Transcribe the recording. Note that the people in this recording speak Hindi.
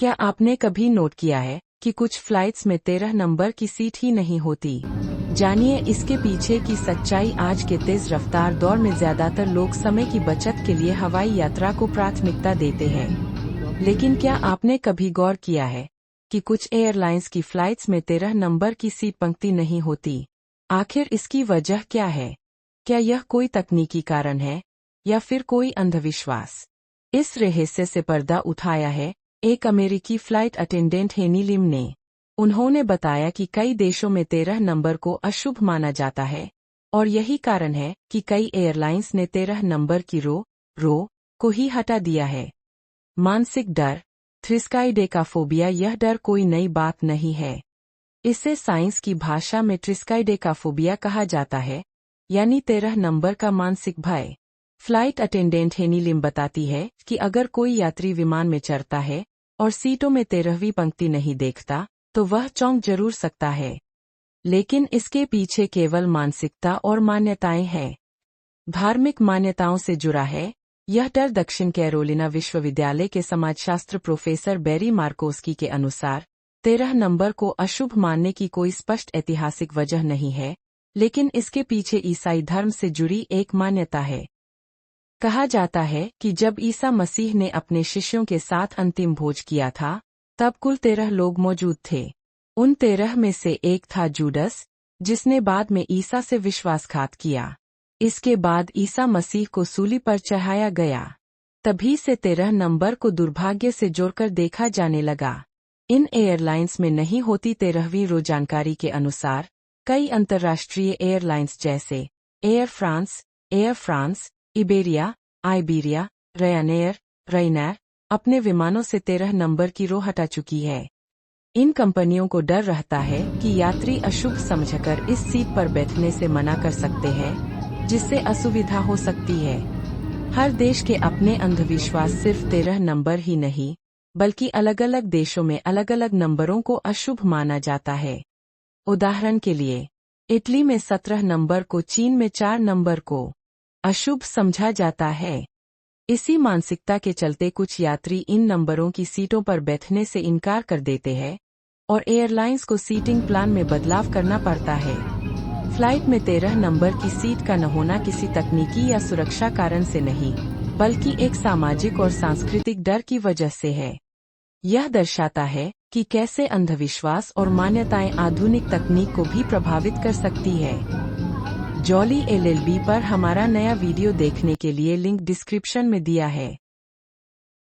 क्या आपने कभी नोट किया है कि कुछ फ्लाइट्स में 13 नंबर की सीट ही नहीं होती? जानिए इसके पीछे की सच्चाई। आज के तेज रफ्तार दौर में ज्यादातर लोग समय की बचत के लिए हवाई यात्रा को प्राथमिकता देते हैं। लेकिन क्या आपने कभी गौर किया है कि कुछ एयरलाइंस की फ्लाइट्स में 13 नंबर की सीट पंक्ति नहीं होती? आखिर इसकी वजह क्या है? क्या यह कोई तकनीकी कारण है या फिर कोई अंधविश्वास? इस रहस्य से पर्दा उठाया है एक अमेरिकी फ्लाइट अटेंडेंट हेनी लिम ने। उन्होंने बताया कि कई देशों में 13 नंबर को अशुभ माना जाता है और यही कारण है कि कई एयरलाइंस ने 13 नंबर की रो को ही हटा दिया है। मानसिक डर, ट्रिस्काइडेकाफोबिया। यह डर कोई नई बात नहीं है। इसे साइंस की भाषा में ट्रिस्काइडेकाफोबिया कहा जाता है, यानी 13 नंबर का मानसिक भय। फ्लाइट अटेंडेंट हेनी लिम बताती है कि अगर कोई यात्री विमान में चढ़ता है और सीटों में 13वीं पंक्ति नहीं देखता तो वह चौंक जरूर सकता है, लेकिन इसके पीछे केवल मानसिकता और मान्यताएं हैं। धार्मिक मान्यताओं से जुड़ा है यह डर। दक्षिण कैरोलिना विश्वविद्यालय के समाजशास्त्र प्रोफेसर बेरी मार्कोस्की के अनुसार 13 नंबर को अशुभ मानने की कोई स्पष्ट ऐतिहासिक वजह नहीं है, लेकिन इसके पीछे ईसाई धर्म से जुड़ी एक मान्यता है। कहा जाता है कि जब ईसा मसीह ने अपने शिष्यों के साथ अंतिम भोज किया था, तब कुल 13 लोग मौजूद थे। उन 13 में से एक था जूडस, जिसने बाद में ईसा से विश्वासघात किया। इसके बाद ईसा मसीह को सूली पर चढ़ाया गया। तभी से 13 नंबर को दुर्भाग्य से जोड़कर देखा जाने लगा। इन एयरलाइंस में नहीं होती 13वीं रो। जानकारी के अनुसार कई अंतर्राष्ट्रीय एयरलाइंस जैसे एयर फ्रांस, इबेरिया, आइबेरिया, रयनएयर अपने विमानों से 13 नंबर की रो हटा चुकी है। इन कंपनियों को डर रहता है कि यात्री अशुभ समझकर इस सीट पर बैठने से मना कर सकते हैं, जिससे असुविधा हो सकती है। हर देश के अपने अंधविश्वास। सिर्फ 13 नंबर ही नहीं, बल्कि अलग अलग देशों में अलग अलग नंबरों को अशुभ माना जाता है। उदाहरण के लिए, इटली में 17 नंबर को, चीन में 4 नंबर को अशुभ समझा जाता है। इसी मानसिकता के चलते कुछ यात्री इन नंबरों की सीटों पर बैठने से इनकार कर देते हैं और एयरलाइंस को सीटिंग प्लान में बदलाव करना पड़ता है। फ्लाइट में 13 नंबर की सीट का न होना किसी तकनीकी या सुरक्षा कारण से नहीं, बल्कि एक सामाजिक और सांस्कृतिक डर की वजह से है। यह दर्शाता है कि कैसे अंधविश्वास और मान्यताएं आधुनिक तकनीक को भी प्रभावित कर सकती है। जॉली एलएलबी पर हमारा नया वीडियो देखने के लिए लिंक डिस्क्रिप्शन में दिया है।